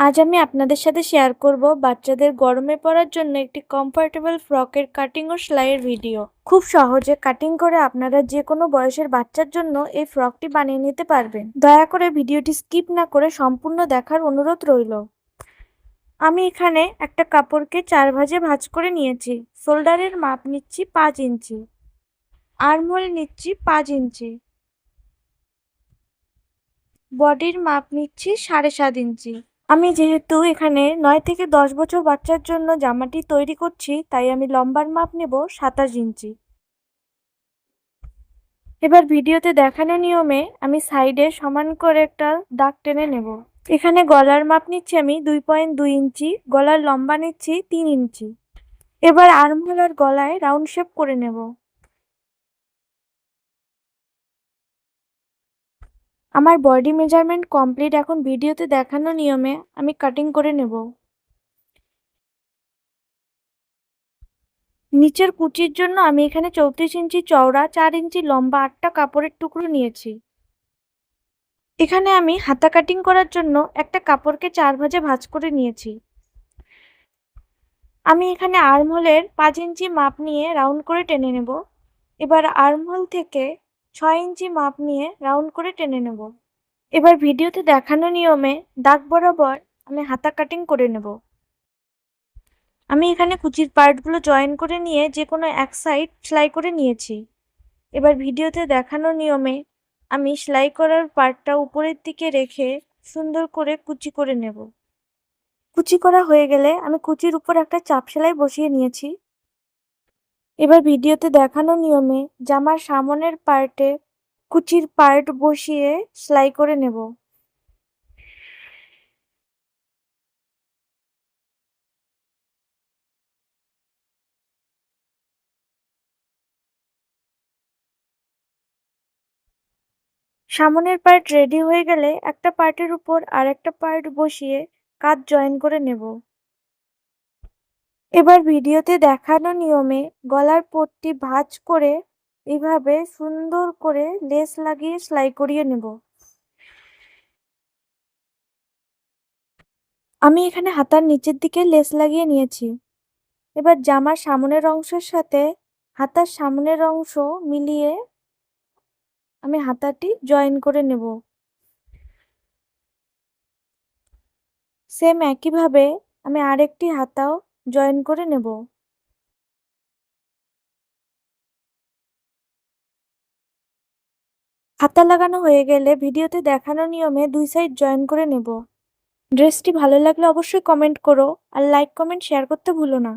আজ আমি আপনাদের সাথে শেয়ার করব বাচ্চাদের গরমে পরার জন্য একটি কমফোর্টেবল ফ্রকের কাটিং ও সেলাইয়ের ভিডিও। খুব সহজে কাটিং করে আপনারা যে কোনো বয়সের বাচ্চার জন্য এই ফ্রকটি বানিয়ে নিতে পারবেন। দয়া করে ভিডিওটি স্কিপ না করে সম্পূর্ণ দেখার অনুরোধ রইল। আমি এখানে একটা কাপড়কে 4 ভাঁজে ভাঁজ করে নিয়েছি। শোল্ডারের মাপ নিচ্ছি 5 ইঞ্চি, আর্মহোল নিচ্ছি 5 ইঞ্চি, বডির মাপ নিচ্ছি 7.5 ইঞ্চি। আমি যেহেতু এখানে 9 থেকে 10 বছর বাচ্চার জন্য জামাটি তৈরি করছি, তাই আমি লম্বার মাপ নেব 27 ইঞ্চি। এবার ভিডিওতে দেখানো নিয়মে আমি সাইডে সমান করে একটা দাগ টেনে নেব। এখানে গলার মাপ নিচ্ছি আমি 2.2 ইঞ্চি, গলার লম্বা নিচ্ছি 3 ইঞ্চি। এবার আর্মহোল আর গলায় রাউন্ড শেপ করে নেব। আমার বডি মেজারমেন্ট কমপ্লিট। এখন ভিডিওতে দেখানো নিয়মে আমি কাটিং করে নেব। নিচের কুচির জন্য আমি এখানে 34 ইঞ্চি চওড়া, 4 ইঞ্চি লম্বা 8টা কাপড়ের টুকরো নিয়েছি। এখানে আমি হাতা কাটিং করার জন্য একটা কাপড়কে 4 ভাঁজে ভাঁজ করে নিয়েছি। আমি এখানে আর্মহোলের 5 ইঞ্চি মাপ নিয়ে রাউন্ড করে টেনে নেব। এবার আর্মহোল থেকে 6 ইঞ্চি মাপ নিয়ে রাউন্ড করে টেনে নেব। এবার ভিডিওতে দেখানো নিয়মে দাগ বরাবর আমি হাতা কাটিং করে নেব। আমি এখানে কুচির পার্টগুলো জয়েন করে নিয়ে যে কোনো এক সাইড সেলাই করে নিয়েছি। এবার ভিডিওতে দেখানো নিয়মে আমি সেলাই করার পার্টটা উপরের দিকে রেখে সুন্দর করে কুচি করে নেব। কুচি করা হয়ে গেলে আমি কুচির উপর একটা চাপ সেলাই বসিয়ে নিয়েছি। এবার ভিডিওতে দেখানো নিয়মে জামার সামনের পার্টে কুচির পার্ট বসিয়ে সেলাই করে নেব। সামনের পার্ট রেডি হয়ে গেলে একটা পার্টের উপর আর একটা পার্ট বসিয়ে কাঁধ জয়েন করে নেব। এবার ভিডিওতে দেখানো নিয়মে গলার পট্টি ভাঁজ করে এইভাবে সুন্দর করে লেস লাগিয়ে সেলাই করিয়ে নেব। আমি এখানে হাতার নিচের দিকে লেস লাগিয়ে নিয়েছি। এবার জামার সামনের অংশের সাথে হাতার সামনের অংশ মিলিয়ে আমি হাতাটি জয়েন করে নেব। সেম একইভাবে আমি আরেকটি হাতাও জয়েন করে নেব। হাতা লাগানো হয়ে গেলে ভিডিওতে দেখানো নিয়মে 2 সাইড জয়েন করে নেব। ড্রেসটি ভালো লাগলে অবশ্যই কমেন্ট করো আর লাইক কমেন্ট শেয়ার করতে ভুলো না।